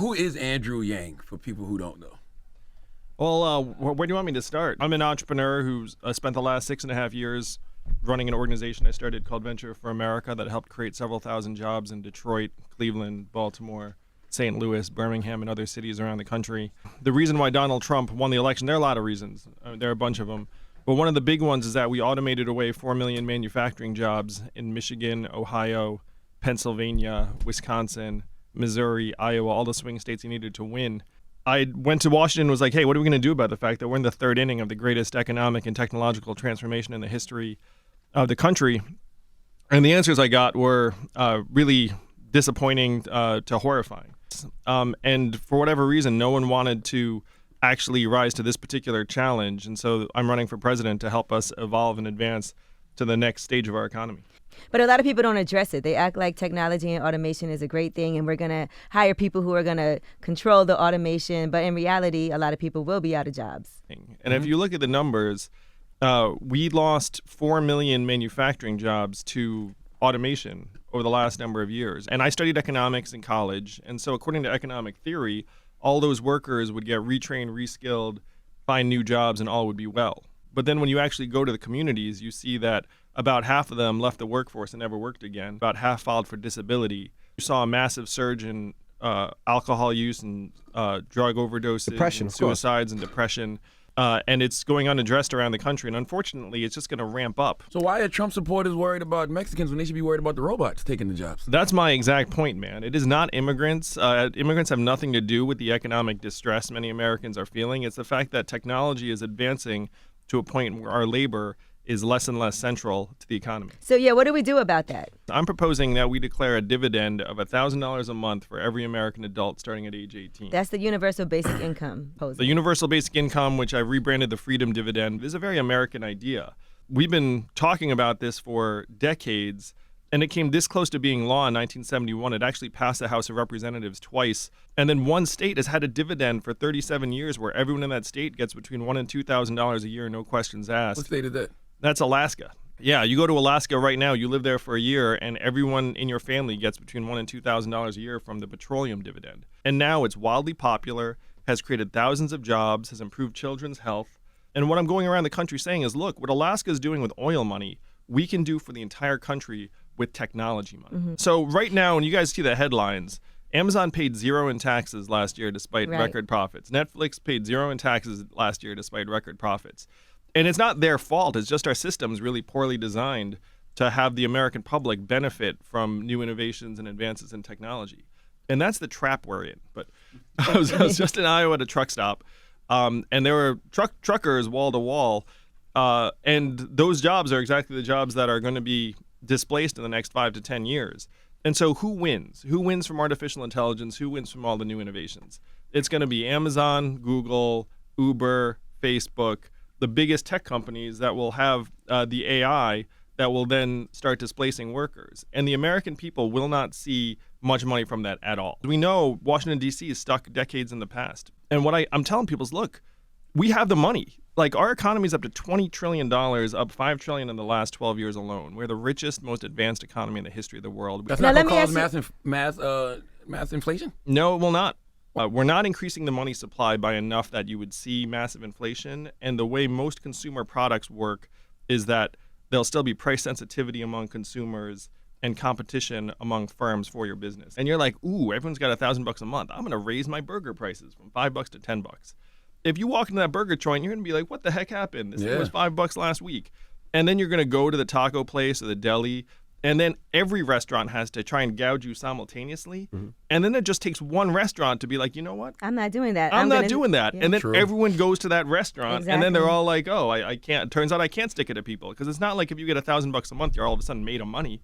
who is Andrew Yang for people who don't know? Well, where do you want me to start? I'm an entrepreneur who's spent the last 6.5 years running an organization I started called Venture for America that helped create several thousand jobs in Detroit, Cleveland, Baltimore, St. Louis, Birmingham, and other cities around the country. The reason why Donald Trump won the election, there are a lot of reasons. There are a bunch of them. But one of the big ones is that we automated away 4 million manufacturing jobs in Michigan, Ohio, Pennsylvania, Wisconsin, Missouri, Iowa, all the swing states he needed to win. I went to Washington and was like, hey, what are we going to do about the fact that we're in the third inning of the greatest economic and technological transformation in the history of the country? And the answers I got were really disappointing to horrifying. And for whatever reason, no one wanted to actually rise to this particular challenge. And so I'm running for president to help us evolve and advance to the next stage of our economy. But a lot of people don't address it. They act like technology and automation is a great thing and we're going to hire people who are going to control the automation. But in reality, a lot of people will be out of jobs. And if you look at the numbers, we lost 4 million manufacturing jobs to automation over the last number of years. And I studied economics in college. And so according to economic theory, all those workers would get retrained, reskilled, find new jobs, and all would be well. But then when you actually go to the communities, you see that about half of them left the workforce and never worked again. About half filed for disability. You saw a massive surge in alcohol use and drug overdoses, depression, and suicides and depression. And it's going unaddressed around the country. And unfortunately, it's just going to ramp up. So why are Trump supporters worried about Mexicans when they should be worried about the robots taking the jobs? That's my exact point, man. It is not immigrants. Immigrants have nothing to do with the economic distress many Americans are feeling. It's the fact that technology is advancing to a point where our labor is less and less central to the economy. So, yeah, what do we do about that? I'm proposing that we declare a dividend of $1,000 a month for every American adult starting at age 18. That's the universal basic income proposal. The universal basic income, which I've rebranded the Freedom Dividend, is a very American idea. We've been talking about this for decades, and it came this close to being law in 1971. It actually passed the House of Representatives twice. And then one state has had a dividend for 37 years where everyone in that state gets between $1,000 and $2,000 a year, no questions asked. What state is that? That's Alaska. Yeah, you go to Alaska right now, you live there for a year, and everyone in your family gets between $1,000 and $2,000 a year from the petroleum dividend. And now it's wildly popular, has created thousands of jobs, has improved children's health. And what I'm going around the country saying is, look, what Alaska is doing with oil money, we can do for the entire country with technology money. Mm-hmm. So right now, when you guys see the headlines, Amazon paid zero in taxes last year despite record profits. Netflix paid zero in taxes last year despite record profits. And it's not their fault. It's just our system's really poorly designed to have the American public benefit from new innovations and advances in technology. And that's the trap we're in. But I was just in Iowa at a truck stop, and there were truckers wall to wall. And those jobs are exactly the jobs that are going to be displaced in the next 5 to 10 years. And so who wins? Who wins from artificial intelligence? Who wins from all the new innovations? It's going to be Amazon, Google, Uber, Facebook, the biggest tech companies that will have the AI that will then start displacing workers. And the American people will not see much money from that at all. We know Washington, D.C. is stuck decades in the past. And what I'm telling people is, look, we have the money. Like, our economy is up to $20 trillion, up $5 trillion in the last 12 years alone. We're the richest, most advanced economy in the history of the world. That's not going to cause mass inflation? No, it will not. We're not increasing the money supply by enough that you would see massive inflation. And the way most consumer products work is that there'll still be price sensitivity among consumers and competition among firms for your business. And you're like, ooh, everyone's got $1,000 a month. I'm going to raise my burger prices from $5 to $10. If you walk into that burger joint, you're going to be like, what the heck happened? This thing was $5 last week. And then you're going to go to the taco place or the deli, and then every restaurant has to try and gouge you simultaneously. Mm-hmm. And then it just takes one restaurant to be like, you know what? I'm not doing that. I'm not doing that. Yeah. And then everyone goes to that restaurant, and then they're all like, oh, I can't. Turns out I can't stick it to people. Because it's not like if you get $1,000 a month, you're all of a sudden made of money.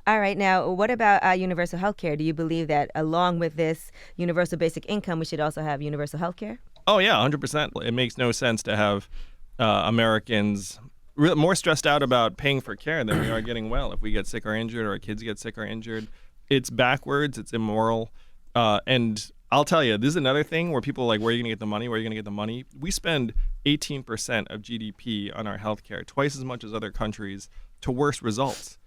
All right. Now, what about universal health care? Do you believe that along with this universal basic income, we should also have universal health care? Oh, yeah, 100%. It makes no sense to have Americans more stressed out about paying for care than we are getting well. If we get sick or injured, or our kids get sick or injured, it's backwards, it's immoral. And I'll tell you, this is another thing where people are like, where are you going to get the money? Where are you going to get the money? We spend 18% of GDP on our healthcare, twice as much as other countries, to worse results.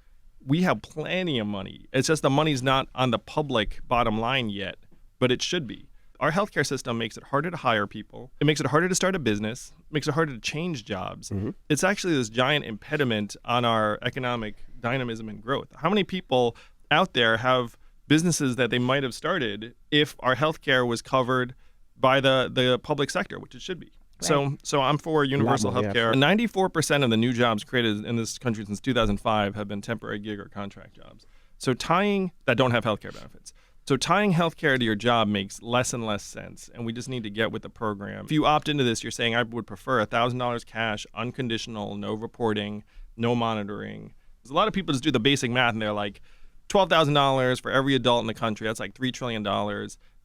We have plenty of money. It's just the money's not on the public bottom line yet. but it should be. Our healthcare system makes it harder to hire people. It makes it harder to start a business. It makes it harder to change jobs. It's actually this giant impediment on our economic dynamism and growth. How many people out there have businesses that they might have started if our healthcare was covered by the public sector, which it should be? Right. So I'm for universal more, yeah. healthcare. 94% of the new jobs created in this country since 2005 have been temporary gig or contract jobs. So that don't have healthcare benefits. So tying healthcare to your job makes less and less sense, and we just need to get with the program. If you opt into this, you're saying I would prefer $1,000 cash, unconditional, no reporting, no monitoring. There's a lot of people just do the basic math, and they're like, $12,000 for every adult in the country. That's like $3 trillion.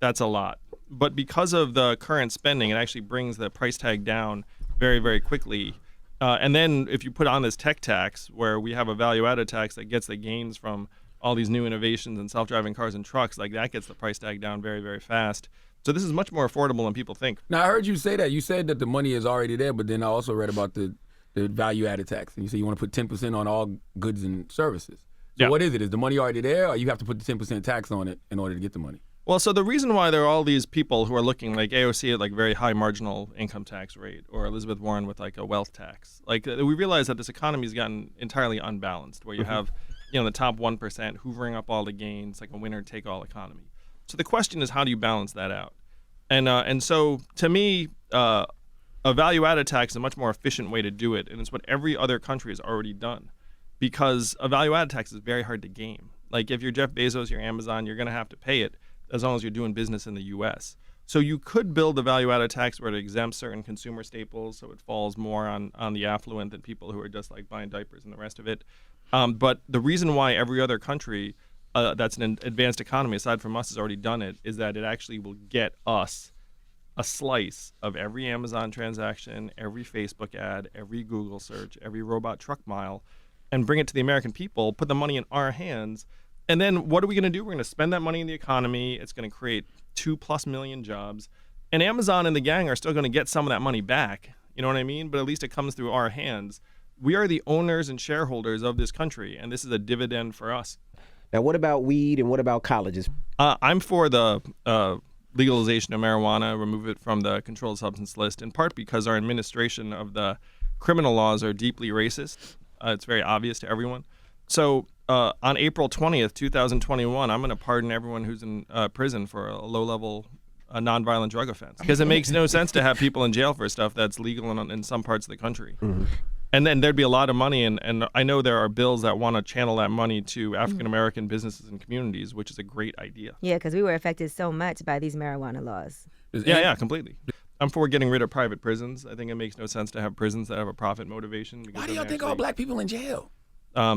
That's a lot. But because of the current spending, it actually brings the price tag down very, very quickly. And then if you put on this tech tax, where we have a value-added tax that gets the gains from all these new innovations in self-driving cars and trucks, like that gets the price tag down very, very fast. So this is much more affordable than people think. Now, I heard you say that. You said that the money is already there, but then I also read about the value-added tax. And you say you want to put 10% on all goods and services. So Yeah. what is it? Is the money already there, or you have to put the 10% tax on it in order to get the money? Well, so the reason why there are all these people who are looking like AOC at like very high marginal income tax rate, or Elizabeth Warren with like a wealth tax, like we realize that this economy has gotten entirely unbalanced, where you have, the top 1% hoovering up all the gains, like a winner-take-all economy. So the question is, how do you balance that out? And so to me, a value-added tax is a much more efficient way to do it, and it's what every other country has already done, because a value-added tax is very hard to game. Like if you're Jeff Bezos, you're Amazon, you're going to have to pay it as long as you're doing business in the U.S. So you could build a value-added tax where it exempts certain consumer staples, so it falls more on the affluent than people who are just like buying diapers and the rest of it. But the reason why every other country that's an advanced economy, aside from us, has already done it, is that it actually will get us a slice of every Amazon transaction, every Facebook ad, every Google search, every robot truck mile, and bring it to the American people, put the money in our hands. And then what are we going to do? We're going to spend that money in the economy. It's going to create 2+ million jobs. And Amazon and the gang are still going to get some of that money back. You know what I mean? But at least it comes through our hands. We are the owners and shareholders of this country, and this is a dividend for us. Now, what about weed and what about colleges? I'm for the legalization of marijuana, remove it from the controlled substance list, in part because our administration of the criminal laws are deeply racist. It's very obvious to everyone. So on April 20th, 2021, I'm going to pardon everyone who's in prison for a low-level nonviolent drug offense, because it makes no sense to have people in jail for stuff that's legal in some parts of the country. And then there'd be a lot of money, and I know there are bills that want to channel that money to African-American businesses and communities, which is a great idea. Yeah, because we were affected so much by these marijuana laws. Yeah, completely. I'm for getting rid of private prisons. I think it makes no sense to have prisons that have a profit motivation. Why do y'all think all black people in jail? I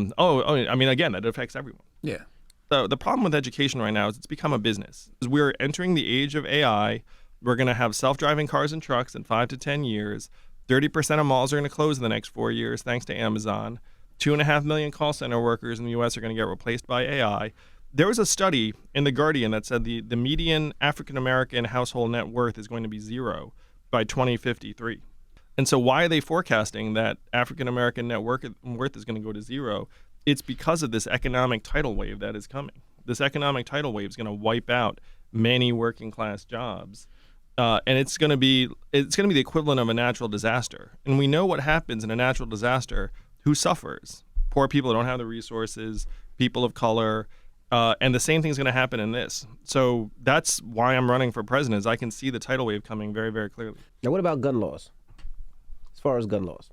mean, again, that affects everyone. Yeah. The problem with education right now is it's become a business. We're entering the age of AI. We're going to have self-driving cars and trucks in 5 to 10 years. 30% of malls are going to close in the next 4 years thanks to Amazon. 2.5 million call center workers in the U.S. are going to get replaced by AI. There was a study in The Guardian that said the median African-American household net worth is going to be 0 by 2053. And so why are they forecasting that African-American net worth is going to go to 0? It's because of this economic tidal wave that is coming. This economic tidal wave is going to wipe out many working-class jobs. And it's going to be the equivalent of a natural disaster. And we know what happens in a natural disaster. Who suffers? Poor people who don't have the resources, people of color, and the same thing's going to happen in this. So that's why I'm running for president, is I can see the tidal wave coming very, very clearly. Now, what about gun laws? As far as gun laws?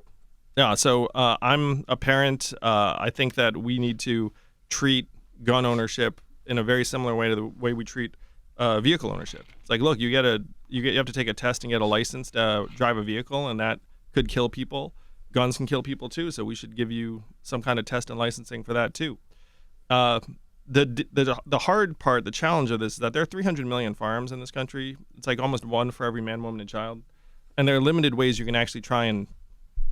Yeah, so I'm a parent. I think that we need to treat gun ownership in a very similar way to the way we treat vehicle ownership. It's like, look, you have to take a test and get a license to drive a vehicle, and that could kill people. Guns can kill people too, so we should give you some kind of test and licensing for that too. The hard part, the challenge of this, is that there are 300 million firearms in this country. It's like almost one for every man, woman, and child. And there are limited ways you can actually try and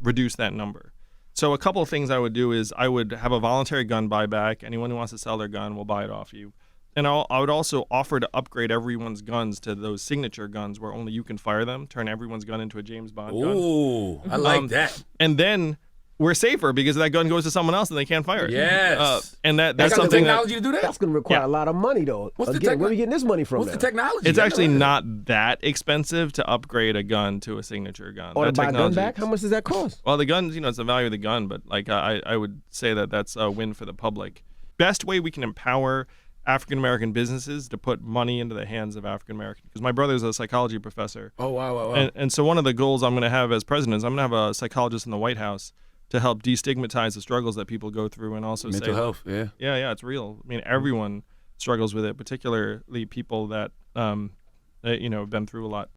reduce that number. So a couple of things I would do is I would have a voluntary gun buyback. Anyone who wants to sell their gun will buy it off you. And I would also offer to upgrade everyone's guns to those signature guns where only you can fire them, turn everyone's gun into a James Bond gun. Ooh, I like that. And then we're safer because that gun goes to someone else and they can't fire it. Yes. And that's Got the something that technology to do that? That's going to require Yeah. a lot of money, though. What's the Again, where are we techno- getting this money from What's now? the technology? it's I actually never heard not that expensive to upgrade a gun to a signature gun. Or to That buy a gun technology- back? How much does that cost? Well, the guns, it's the value of the gun, but like I would say that that's a win for the public. Best way we can empower African American businesses to put money into the hands of African Americans. Because my brother's a psychology professor. Oh, wow. And so one of the goals I'm going to have as president is I'm going to have a psychologist in the White House to help destigmatize the struggles that people go through and also Mental say, health, yeah. yeah, it's real. I mean, everyone struggles with it, particularly people that, have been through a lot.